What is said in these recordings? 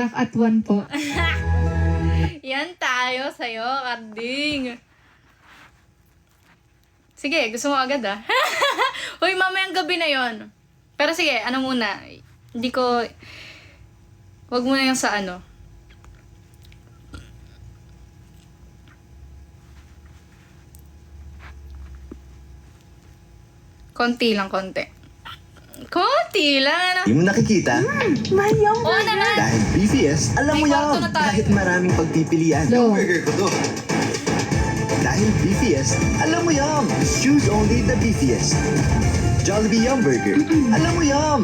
Back at 1 po. Yan tayo sa'yo, Karding. Sige, gusto mo agad ah. Uy, mamayang gabi na yon. Pero sige, ano muna. Hindi ko... Wag muna yung sa ano. Konti lang, konti. Konti lang, ano? Di mo nakikita? Mayang Oo naman! Dahil BFS, alam mo May yan. kwarto na tayo. Kahit maraming pagpipilian. Go. Burger ko to. Dahil BFS, alam mo yan. Choose only the BFS. Jollibee Yum Burger. Alam mo yan.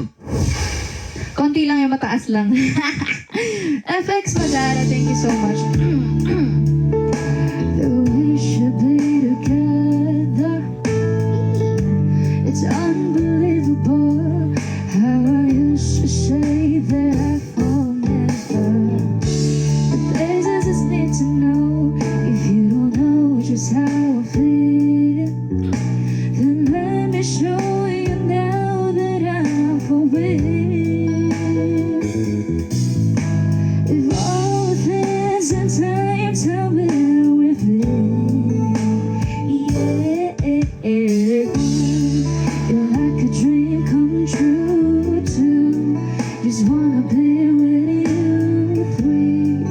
Konti lang yung mataas lang. FX Madara, thank you so much. That we should be together. It's unbelievable how I used to say that I fall never. The places just need to know if you don't know just how I feel. Then let me show you now that I'm for real. If all things and time tell me with it, yeah, you're like a dream come true too. Just wanna be with you three.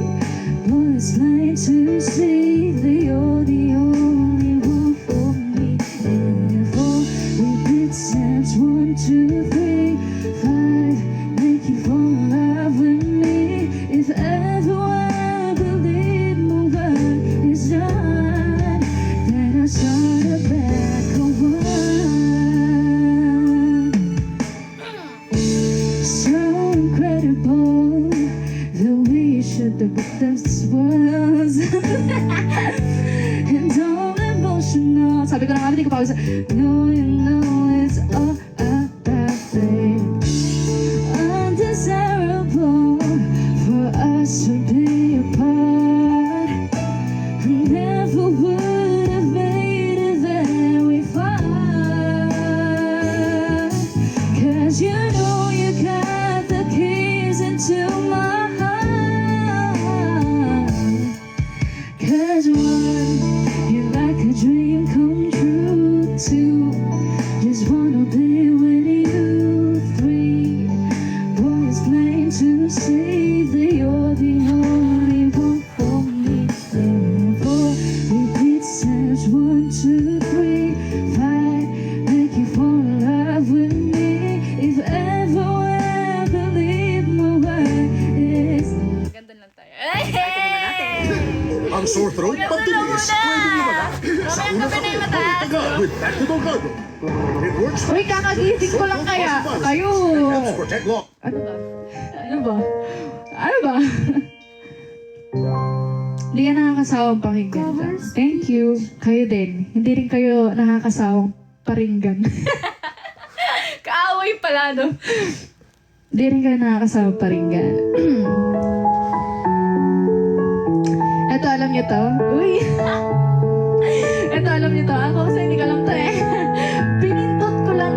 Boy, it's plain to see that you're the only one for me. And four repeat steps, 1, 2, 3, 5. Make you fall in love with me. If ever I believe my work is done, then I start back on one. So incredible that we should have booked this was. And all emotional. Sabi ko na nga, hindi ko pa ako no, you know it's all about fate. Undesirable for us to be apart. I never would have made it very far. Cause you know you got the keys into my heart. Cause one, you're like a dream come true. Two, just wanna be with you. Three, boy, it's plain to see that you're the only one for me. And four, repeat steps, 1, 2, 3, 5. Make you fall in love with me. If ever I believe my word is. Ganda lang tayo. Hey! Ang sore throat, pagtulis, pwede nyo wala. Sa Mamayang unang gabi na yung kapit, mataas. tagal with Tactical Cargo. It works Uy, kakagising ko lang kaya. Kayo. and helps protect lock. Ano ba? Ano ba? Ano ba? Hindi ka nakakasawang pakinggan. Thank you. Kayo din. Hindi rin kayo nakakasawang paringgan. Kaaway pala, no? Hindi rin kayo nakakasawang paringgan. Ito, alam niyo to? Uy! Ito, alam niyo to? Ako kasi hindi ko alam to eh. Pinindot ko lang.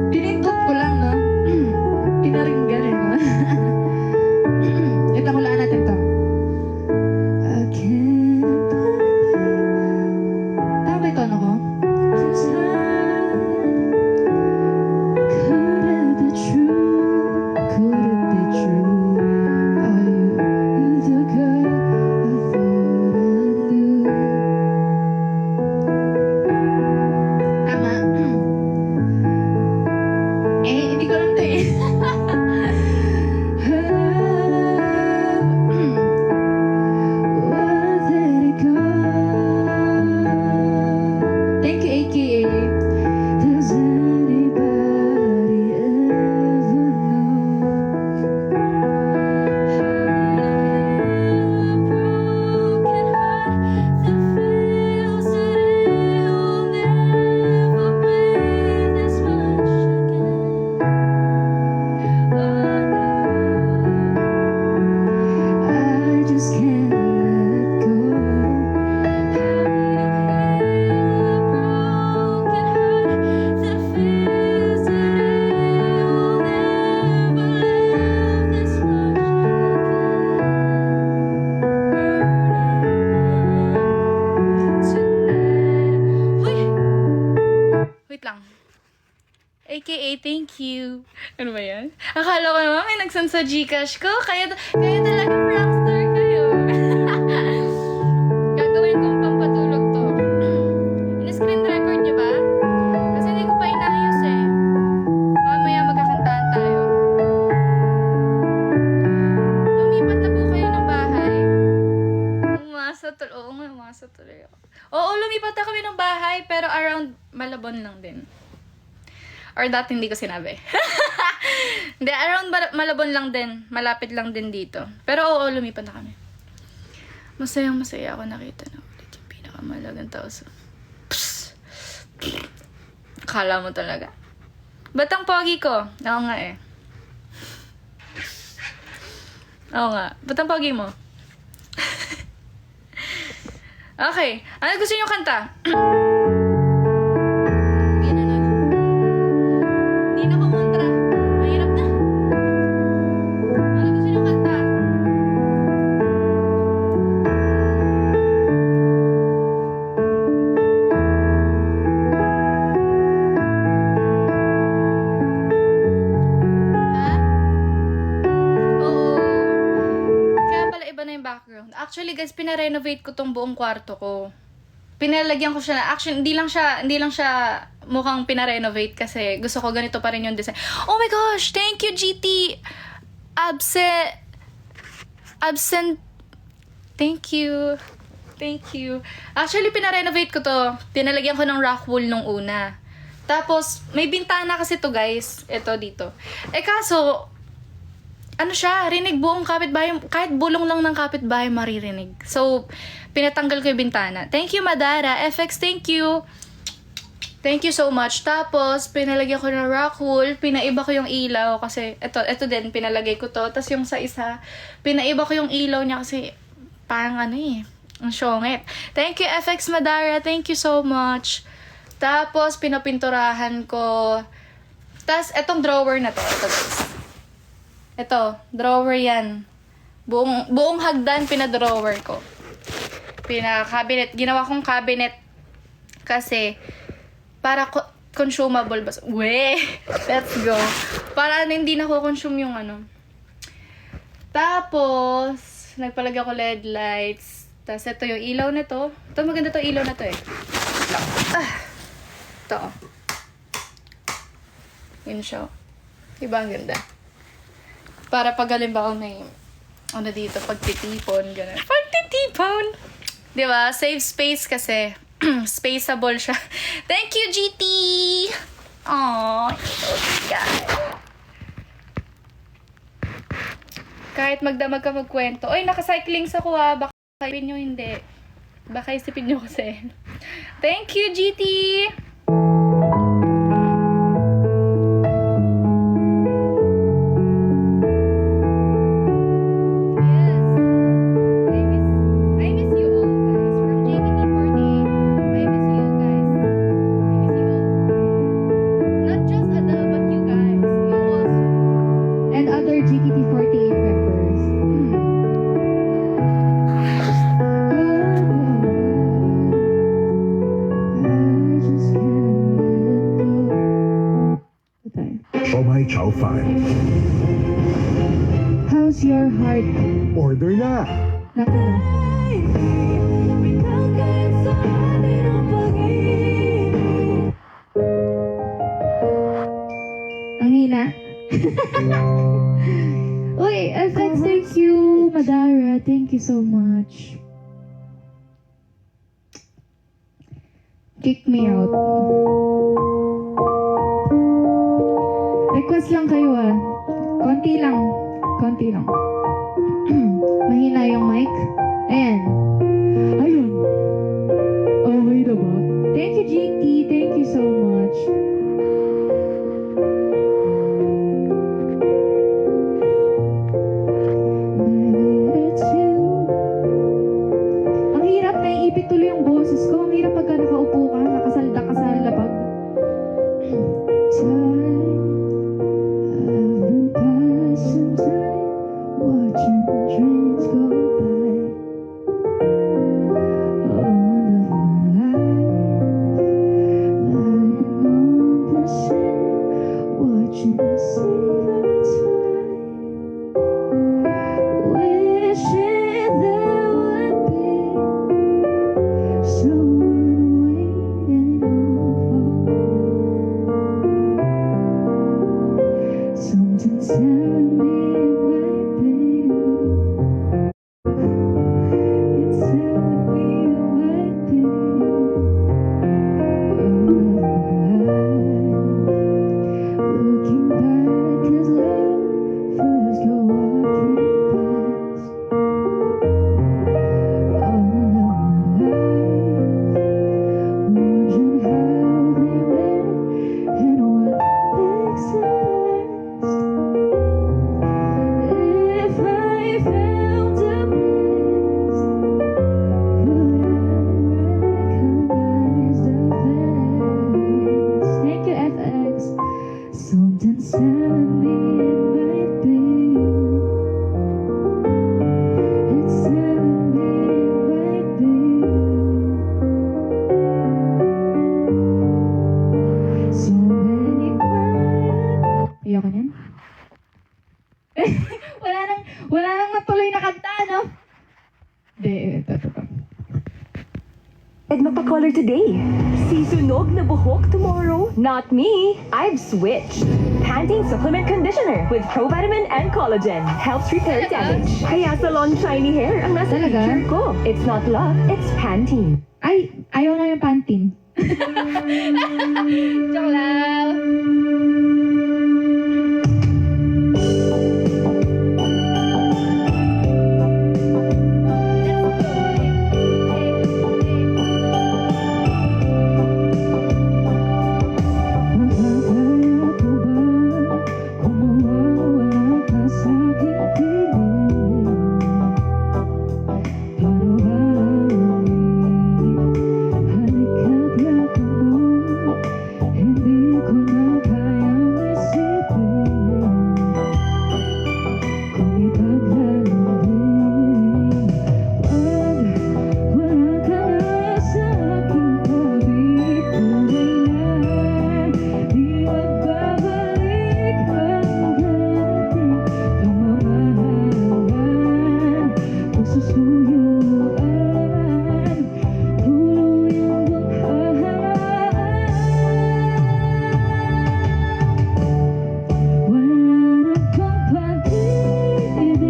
Pinindot ko lang, no? Pinaringgan eh, no? Ito, hulaan natin to. I can't believe. Tama ba yung tono ko? Just could it be true? Could it be true? Are you the girl I thought I knew? AKA, thank you. Ano ba yan? Akala ko naman may nagsan sa Gcash ko. Kaya talaga prankster kayo. Gagawin kong pampatulog to. In-screen record niyo ba? Kasi hindi ko pa inayos eh. Mamaya magkakantahan tayo. Lumipat na po kayo ng bahay. Oo nga, umasa tuloy ako. Oo, lumipat na kami ng bahay, pero around Malabon lang din. Or dati hindi ko sinabi. Hindi, around Malabon lang din. Malapit lang din dito. Pero oo, lumipat na kami. Masaya ako nakita na ulit yung pinakamalagang tao sa... Akala mo talaga. Ba't ang pogi ko? Oo nga eh. Oo nga. Ba't ang pogi mo? Okay. Ano gusto niyo kanta? Hindi na kumontra. Mahirap na. Ano gusto niyo kanta? Ha? Oo. Kaya pala iba na yung background. Actually guys, pina-renovate ko tong buong kwarto ko. Pinalagyan ko siya na, actually, hindi lang siya mukhang pina-renovate kasi gusto ko ganito pa rin yung design. Oh my gosh! Thank you, GT! Absent. Thank you. Actually, pina-renovate ko to. Pinalagyan ko ng rock wool nung una. Tapos, may bintana kasi to guys. Ito dito. Kaso, ano siya, rinig buong kapitbahay, kahit bulong lang ng kapitbahay maririnig. So, pinatanggal ko yung bintana. Thank you, Madara. FX, thank you. Thank you so much. Tapos, pinalagyan ko ng rock wool, pinaiba ko yung ilaw kasi, ito din, pinalagay ko to. Tapos yung sa isa, pinaiba ko yung ilaw niya kasi, parang ano eh, ang syongit. Thank you, FX Madara. Thank you so much. Tapos, pinapinturahan ko. Tapos, etong drawer na to. Ito guys. Ito, drawer yan. Buong hagdan pina-drawer ko. Pina-cabinet. Ginawa kong cabinet kasi para consumable. Let's go. Para hindi nako-consume yung ano. Tapos, nagpalagay ako LED lights. Tapos, ito yung ilaw na to. Ito, maganda to ilaw na to eh. Ito. Yun siya. Diba ang ganda? Para pag halimbawa may ano dito, pagtitipon, gano'n. Pagtitipon! Diba? Save space kasi. Spaceable siya. Thank you, GT! Aww, guys. Kahit magdamag ka magkwento. Oy, nakacycling sa kuha. Baka isipin nyo hindi. Baka isipin nyo kasi. Thank you, GT! Chow Fan. How's your heart? Order na! Naku. Ang hina. Uy, FX, thank you. Madara, thank you so much. Kick me out. Request lang kayo ah. Konti lang. Mahina yung mic. Ayan. Ayun. Okay na ba? Thank you, GT. Thank you so much. Baby, it's you. Ang hirap, naiipit tuloy yung boses ko. Ang hirap pagka nakaupo ka, nakasalda ka sa lapag. Watching trains go by. All of my life lying on But you see that's fine. Wishing there would be someone waiting for. Something's telling me it might be you. It's telling me it might be you. Looking back as love first go walking past. All of my life, wondering how they met and what makes it last. If I found a place, would I recognize the face? Thank you, FX. Something's telling me it might be you. It's telling me it might be you. So many quiet. Ayoko niyan. wala nang matuloy na kanta, no? Ito. And mapakolor today. Sisunog na buhok tomorrow. Not me. I've switched. Pantene Supplement Conditioner with provitamin and collagen helps repair damage. Kaya salon shiny hair ang nasa Talaga? picture ko. It's not love, it's Pantene. Ay, ayaw na yung Pantene. Joke lang. Makakaya ko ba kung mawawala ka sa aking piling? Paano ba halika't yakap mo? Hindi ko na kayang isipin kung ipaglalambing. Pag wala ka na sa aking tabi, tunay na di magbabalik ang dating pamamahalan. Pagsusuyuan, tuluyang banghahalaan. Wala na bang pag-ibig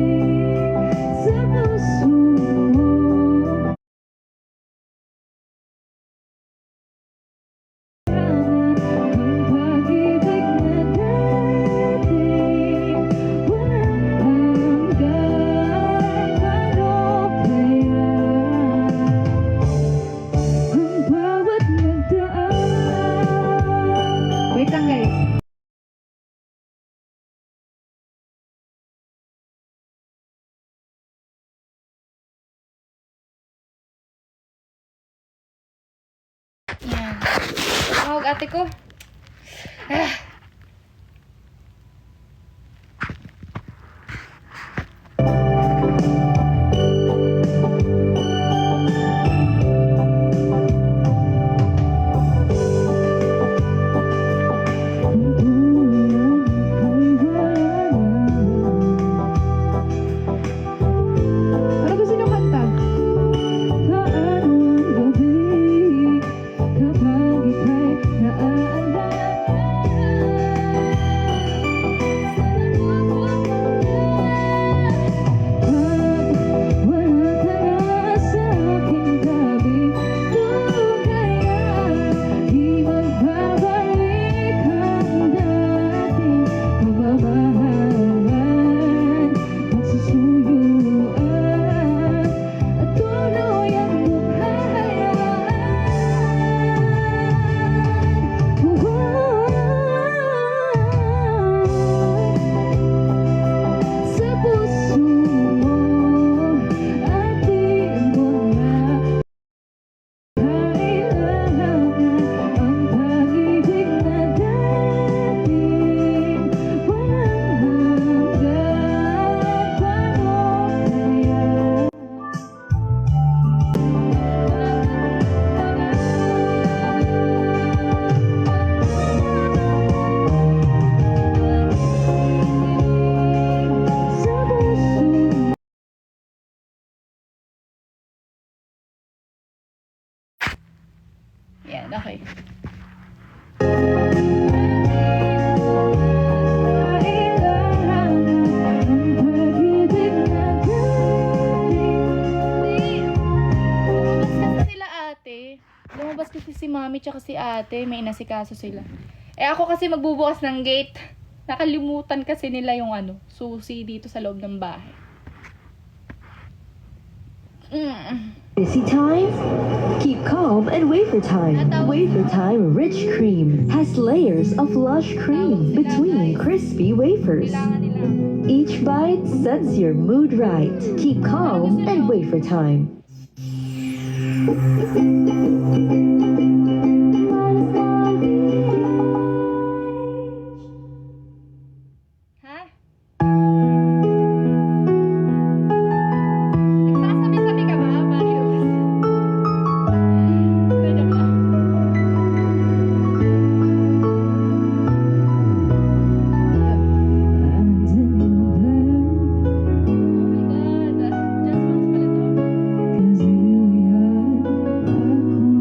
sa puso mo? Ang pag-ibig na dati walang hanggan. Paano kaya ang bawat nagdaan? Wait lang, guys. Yan. Tawag ate ko. Ah. Kung kulang ay wala na. Ano gusto niyo kanta? Paano ang gabi kapag ika'y naaalala? mami tsaka si ate, may inasikaso sila. Eh ako kasi magbubukas ng gate. Nakalimutan kasi nila yung susi dito sa loob ng bahay. Busy time? Keep calm and wafer time. Wafer time rich cream has layers of lush cream between crispy wafers. Kailangan nila. Each bite sets your mood right. Keep calm and wafer time. Ha? Nagsasabi-sabi ka ba, Marius? Joke lang. And in the bed, Oh my God. Just once pala to. 'cause you are back home.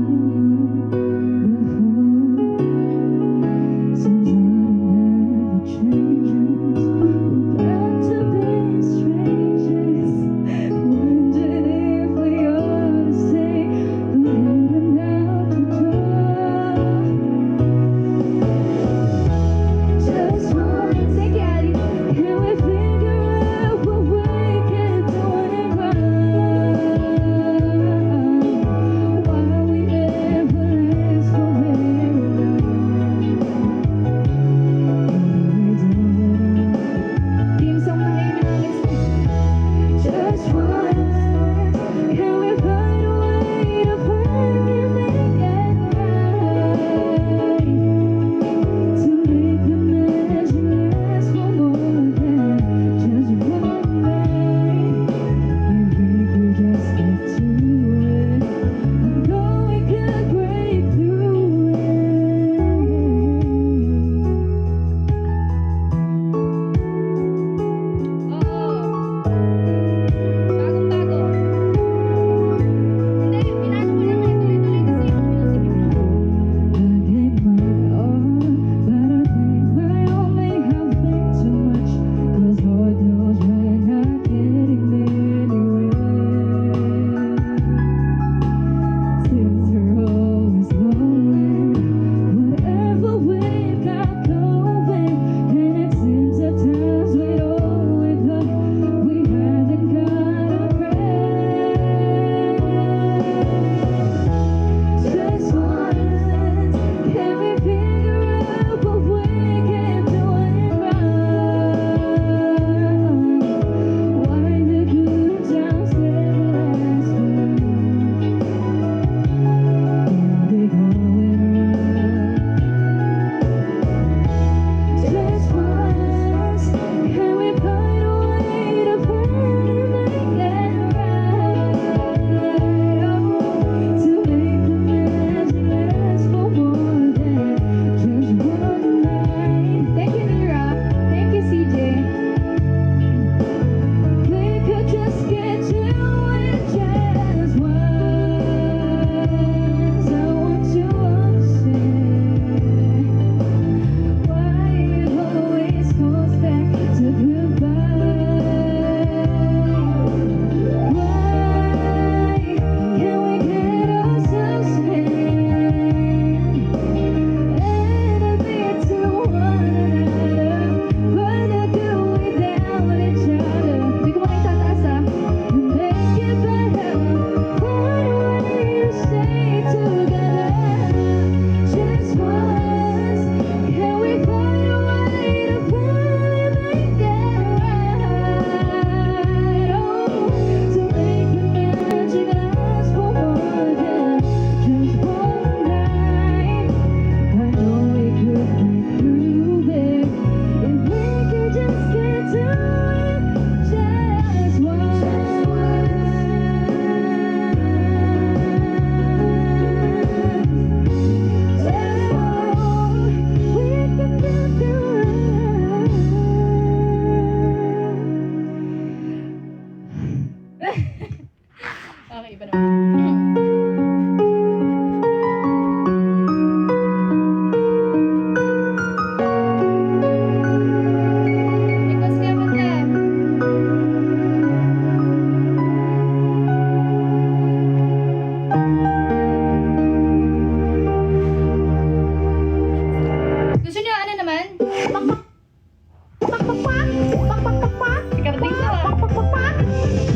Karating na.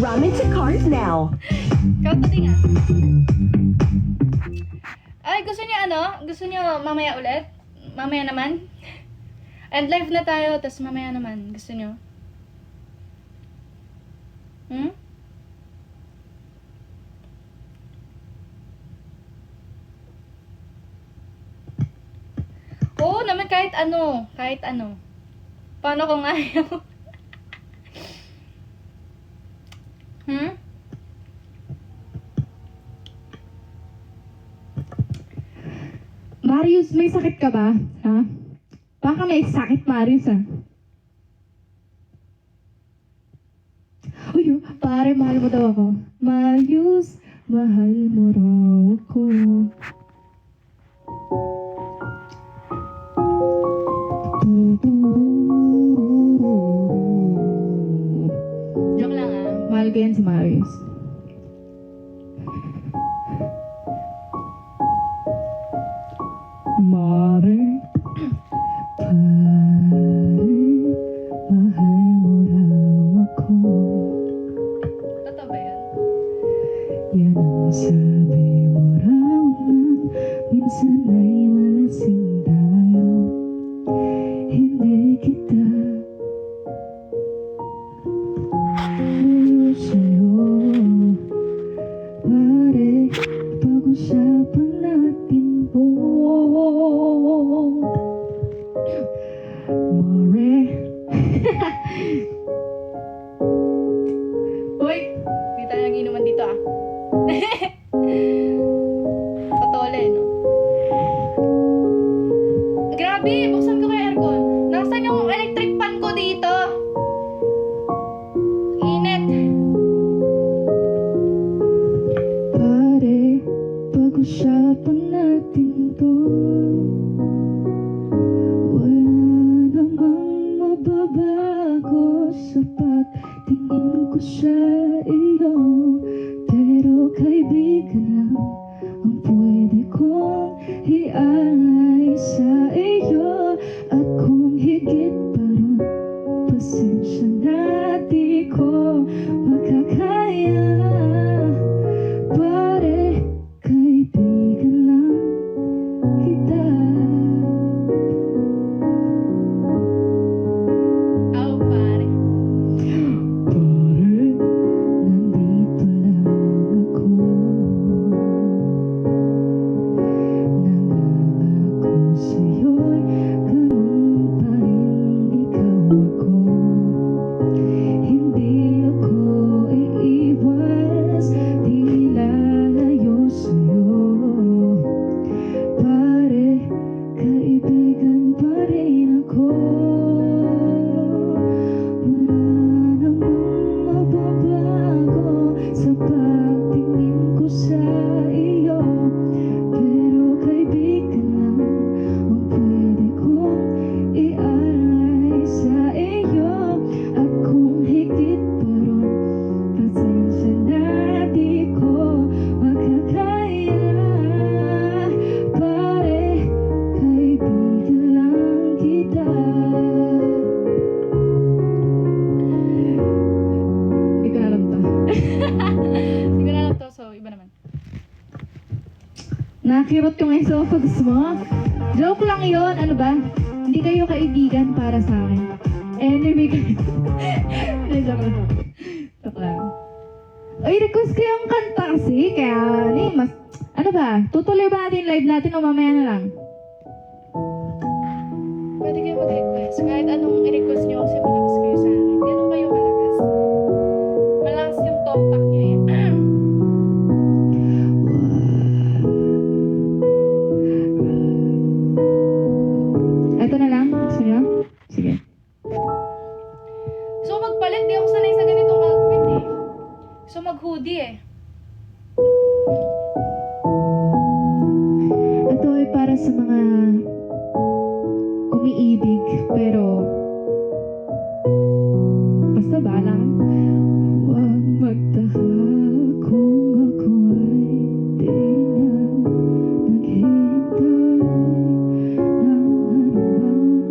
Ramen to cars now. Karating ah. Ay, gusto niyo ano? Gusto niyo mamaya ulit? Mamaya naman? And live na tayo, tas mamaya naman. Gusto niyo? Hmm? Oo naman, kahit ano. Kahit ano. Paano kung ayaw? Hmm? Marius, may sakit ka ba? Ha? Baka may sakit, Marius, ha? Uy, pare, mahal mo daw ako. Marius, mahal mo raw ako. Joke lang, ah. Mahal ko yan si Marius. Mare, pare, mahal mo raw ako. Totoo ba yun? Yan ang sabi mo raw na minsan ay malasing tayo. Hindi kita layo sa'yo. Pare, pag-usapan natin po. Mare. Uy! Hindi tayo nag-inuman dito ah. Patole, no? Grabe! Buksan ko kaya aircon. Nasaan yung electric fan ko dito? Init. Pare, pag-usapan natin to. Wala namang mababago sa pagtingin ko sa iyo. Pero kaibigan lang ang pwede kong ialay sa iyo. At kung higit pa ron, pasensya na di ko makakaya. Pare, kaibigan lang kita. Aw, pare. Pare, nandito lang ako. Nangangako sa'yo'y ganun pa rin ikaw ako. Hindi ako iiwas, di lalayo sa'yo. Pare, kaibigan pa rin ako. Wala namang mababago sa pagtingin ko sa iyo. Pero kaibigan lang ang pwede kong ialay sa iyo. At kung higit pa ron, pasensya na di ko makakaya. Pare, kaibigan lang kita. Hindi ko na alam to. Hindi ko na alam to, so iba naman. Nakakirot yung esophagus mo. Joke lang yon, ano ba? Hindi kayo kaibigan para sa akin. Enemy kayo. Hindi, joke lang. Joke lang. Ay, request ko yung kanta kasi, kaya, mas, ano ba? Tutuloy ba natin yung live natin o mamaya na lang? Pwede kayo mag-request. Kahit anong i-request nyo kasi malakas kayo sa akin. Ganun kayo malakas. Malakas yung tompak nyo eh. Ito na lang? Gusto nyo? Sige. So magpalit, di ako sanay sa ganitong outfit eh. So mag-hoodie eh. Ito ay para sa mga umiibig, pero basta balang. Huwag magtaka kung ako ay di na naghihintay ng anumang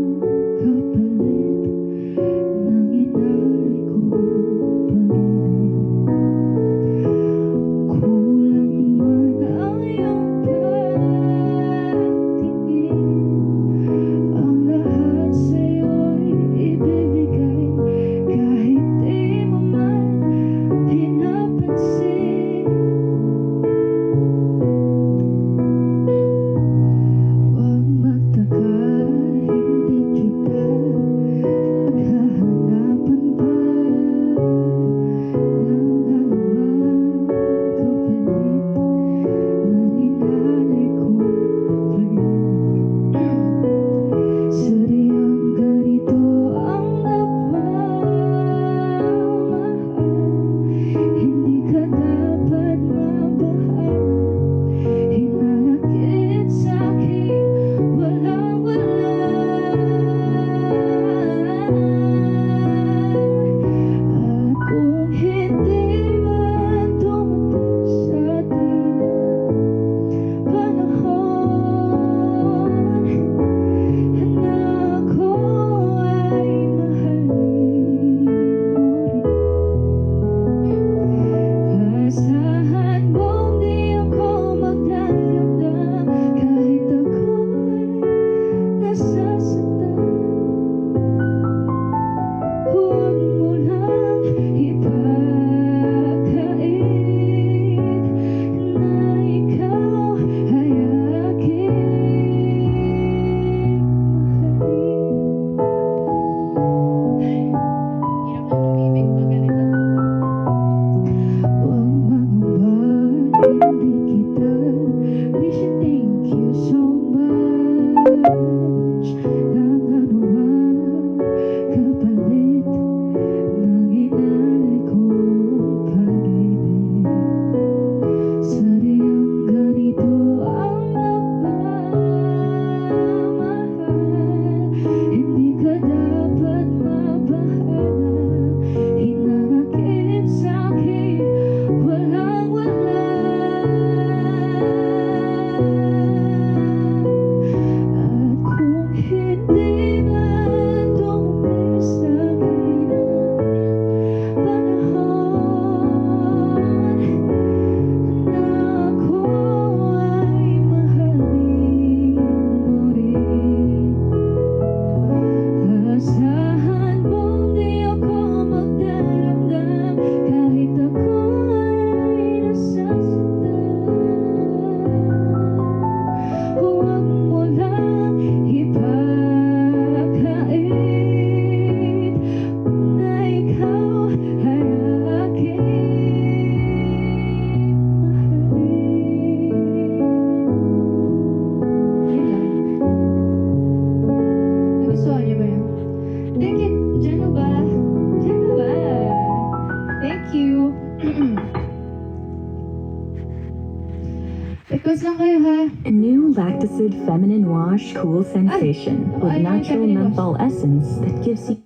Request lang kayo ha. A new Lactacid Feminine Wash Cool Sensation with ay, natural feminine wash. menthol essence that gives you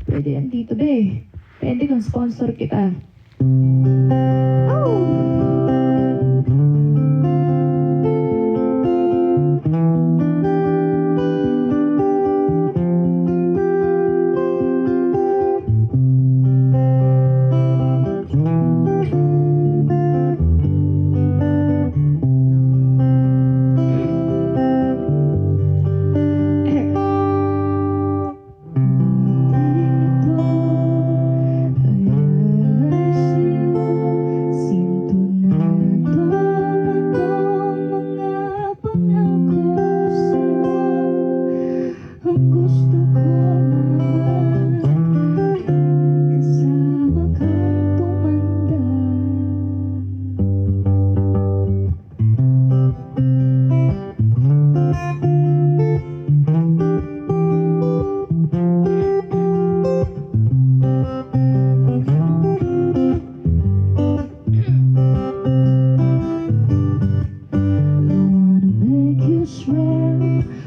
Pwede yan dito, be. Pwede kung sponsor kita. Oh!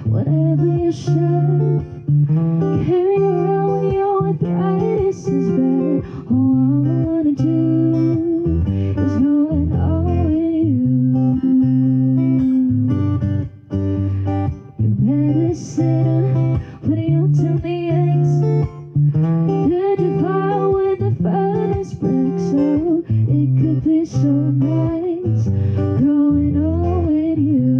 Whatever you share, carry around when your arthritis is bad. All I wanna do is go and all with you. You medicine, putting you to the eggs. Did you fire with the furnace brick? So it could be so nice growing old with you.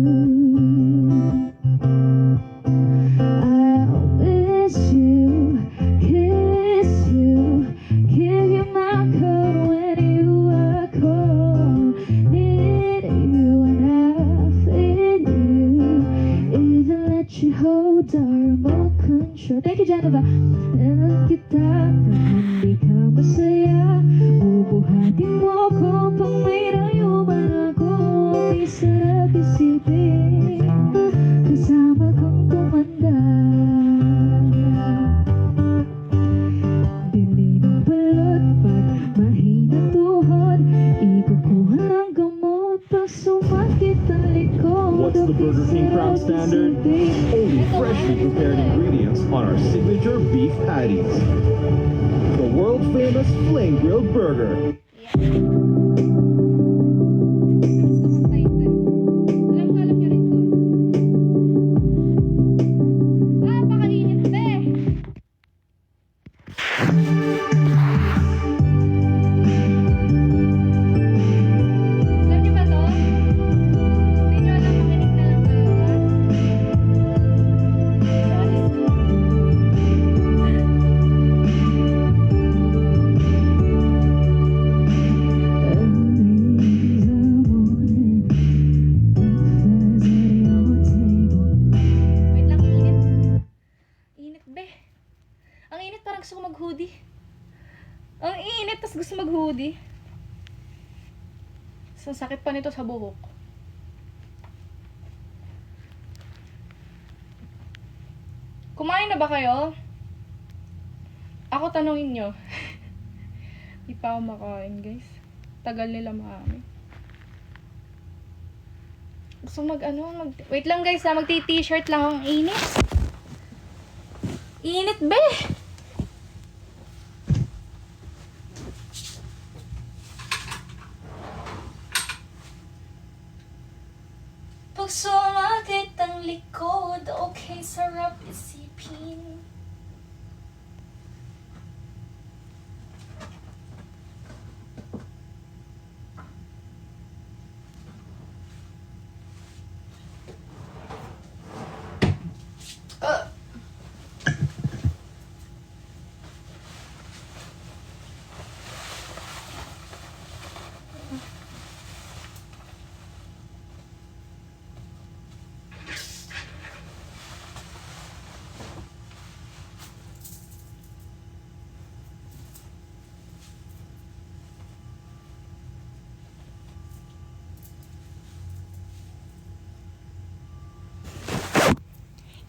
I'll miss you, kiss you, give you my coat when you are cold. Need you and I feel you, even let you hold our remote control. Thank you, Jennifer. And kita pag hindi ka masaya, bubuhatin mo ko pag may rayuman ako. Di sarap isipin, kasama kang tumanda. Bili ng balot pag mahinang tuhod, ikukuha ng gamot pag sumakit ang likod. What's the Burger King Crown Standard? Only freshly prepared ingredients on our signature beef patties. The world-famous flame grilled burger. Alam niyo rin to. Pakainit, be! Alam niyo ba to? Hindi niyo alam, makinig na lang kayo, ha? Wait lang, init. Init, be. Ang init, parang gusto ko mag-hoodie. Ang init, tas gusto mag-hoodie. So, sakit pa nito sa buhok. Kumain na ba kayo? Ako tanungin nyo. Di pa ako makain, guys. Tagal nila maamin. Gusto wait lang guys, magti-t-shirt lang ang init. Init, be! Pag sumakit ang likod, okay, sarap isipin.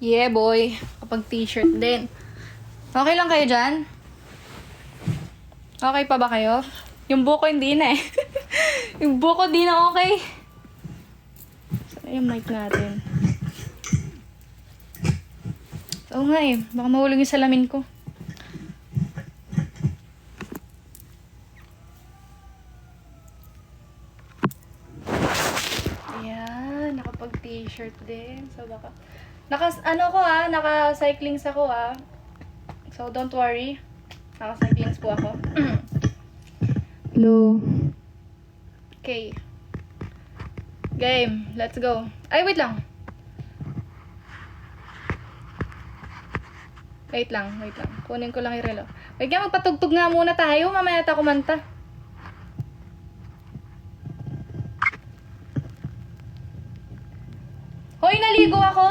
Yeah, boy. Kapag t-shirt din. Okay lang kayo dyan? Okay pa ba kayo? Yung buko hindi na eh. Yung buko di na okay. Ay, yung mic natin. Oo nga eh. Baka mahulog yung salamin ko. Ayan. Nakapag-t-shirt din. So, baka... Naka-cyclings ako So, don't worry. Naka-cyclings po ako. Hello. Okay. Game. Let's go. Ay, wait lang. Wait lang. Kunin ko lang yung relo. Wait nga, magpatugtog nga muna tayo. Mamaya tayo kumanta. Hoy, naligo ako!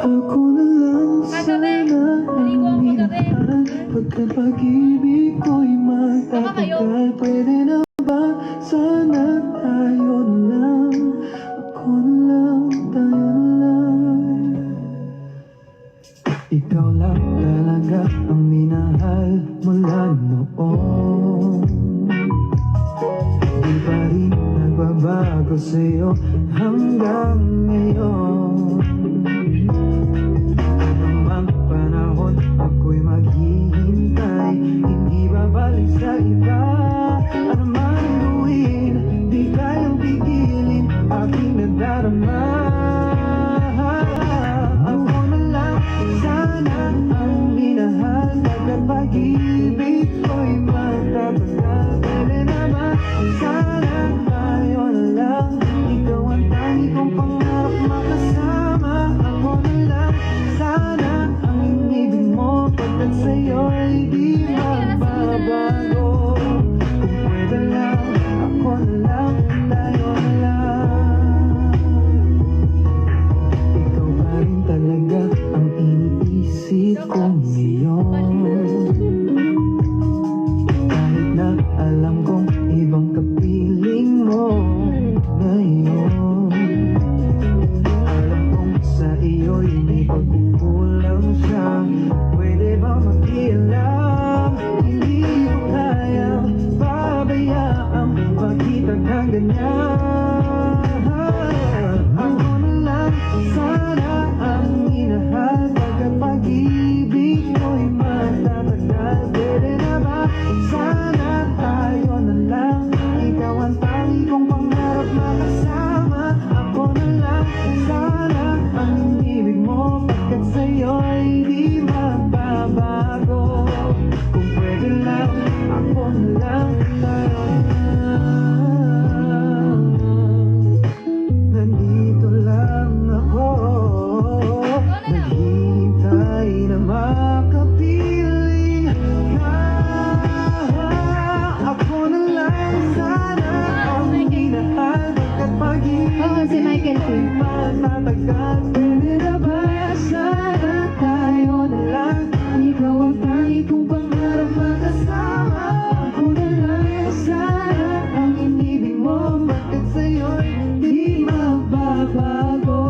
Ako na lang Kagabi. sana Naligo ako kagabi. pagka pag-ibig ko'y Tama kayo. magtatagal. Pwede na ba sana tayo na lang? Ako na lang, tayo na lang. Ikaw lang talaga ang minahal mula noon. Di pa rin nagbabago sa'yo hanggang ngayon. Anumang panahon ako'y maghihintay, hindi babalik sa iba. Anumang gawin, di kayang pigilin aking nadarama. Ako na lang sana ang minahal, pagkat pag-ibig ko'y magtatagal. Pwede naman sana tayo na lang, ikaw ang tangi kong pangarap makasama. Ako na lang sana ang inibig mo, pagkat sa'yo'y di magbabago. Kung pwede lang, ako na lang, tayo na lang. Ikaw pa rin talaga ang iniisip ko ngayon. Kahit na alam kong ibang kapiling mo ngayon. Alam kong sa iyo'y may pagkukulang siya. Pwede ba makialam? Hindi ko kayang pabayaang makita kang ganyan. Ako na lang sana ang minahal, pagkat pag-ibig ko'y magtatagal. Pwede na ba sana tayo na lang, ikaw ang tangi kong pangarap makasama. Ako na lang sana ang ibig mo, pagkat sa'yo'y di magbabago. Kung pwede lang, ako na lang, tayo na lang. Nandito lang ako, naghihintay na makapiling ka. Ako na lang sana ang minahal, pagkat pag-ibig si Michael ko'y magtatagal. Pwede na ba sana tayo na lang, ikaw ang tangi kong pangarap makasama. Ako na lang sana ang inibig mo, pagkat sa'yo'y di magbabago.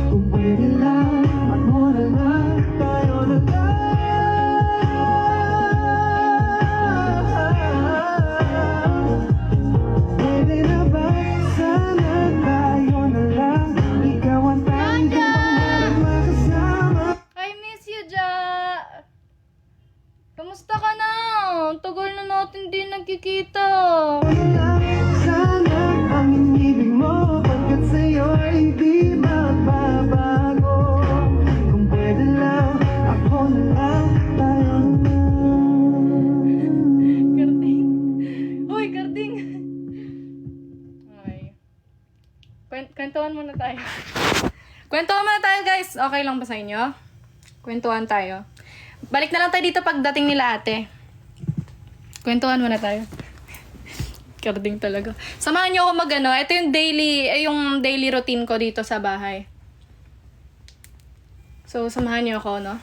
Kung pwede lang, ako na lang, tayo na lang. Pwede na ba sana tayo na lang, ikaw ang tangi kong pangarap makasama. I miss you, Ja! Kamusta ka na? Tagal na natin din nagkikita. Sana ang inibig mo, pagkat sa'yo'y di magbabago. Kung pwede lang, ako na lang, tayo na lang. Karding. Uy, karding. Okay. Kwentuhan muna tayo. Kwentuhan muna tayo, guys. Okay lang ba sa inyo? Kwentuhan tayo. Balik na lang tayo dito pagdating nila ate. Kwentuhan muna tayo. Karding talaga. Samahan niyo ako mag-ano. Ito yung daily routine ko dito sa bahay. So, samahan niyo ako, no?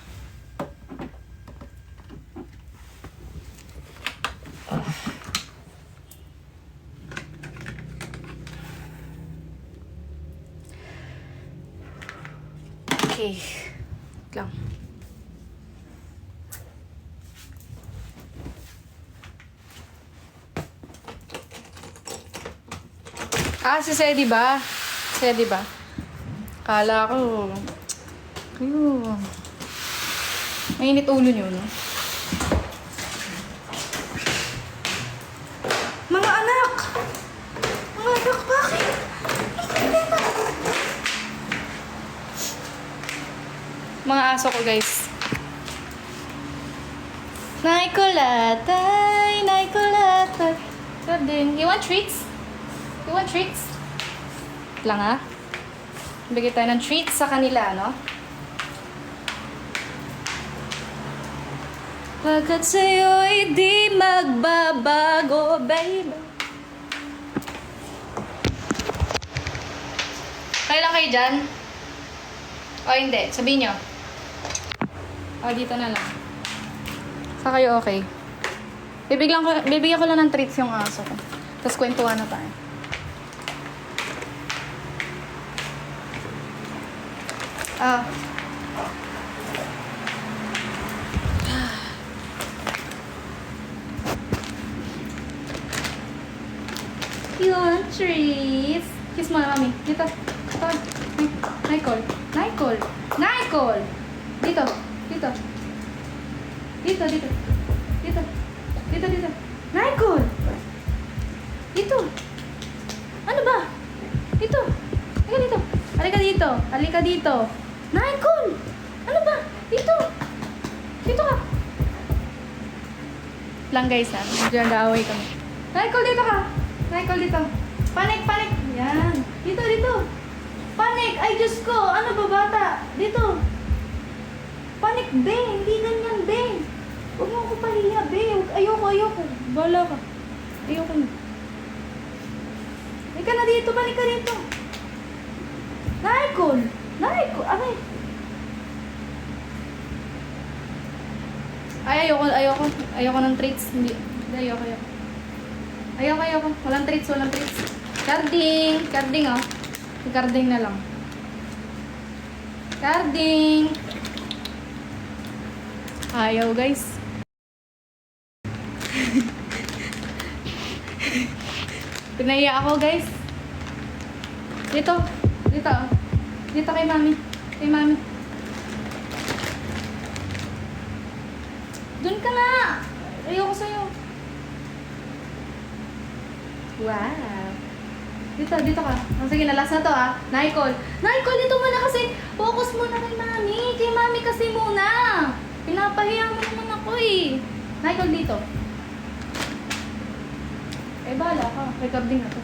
Okay. Wait lang. Si Sedi ba? Sedi ba? Kala ko. Kayo. Mainit ulo nyo, no? Mga anak! Mga anak, bakit? Mga aso ko, guys. Naikulata. Good din. You want treats? You want treats? Lang, ha? Bigay tayo ng treats sa kanila, no? Pagkat sa'yo'y di magbabago, baby. Kayo lang kayo dyan? O hindi, sabihin nyo. O, dito na lang. Sa kayo okay. Bibigyan ko lang ng treats yung aso ko. Tapos kwentuhan na tayo. You want treats? Kiss mo na, mami. Dito. Ito. Nicole. Dito. Nicole! Dito. Ano ba? Dito. Halika dito. Nicole! Ano ba? Dito ka. Lang guys, ha. Medyo nag-aaway kami. Nicole, dito ka. Dito. Panik. Yan. Dito. Panik. Ay, Diyos ko. Ano ba, bata? Dito. Panik, be. Hindi ganyan, be. Huwag mo ako pahiya, be. Ayoko. Bala ka. Ayoko na. Halika na dito. Balik ka dito. Nicole. Aray. Ay, ayoko ng treats. Hindi, ayoko. Ayoko. Walang treats. Carding, oh. Carding na lang. Ayaw, guys. Pinaya ako, guys. Dito. Dito kay mami. Doon ka na. Ayoko sa'yo. Wow. Dito ka. Sige, last na to, ah. Nicole, dito muna kasi. Focus muna kay mami. Kay mami kasi muna. Pinapahiya mo naman ako, eh. Nicole, dito. Eh, bahala ka. Kay Kabding na to.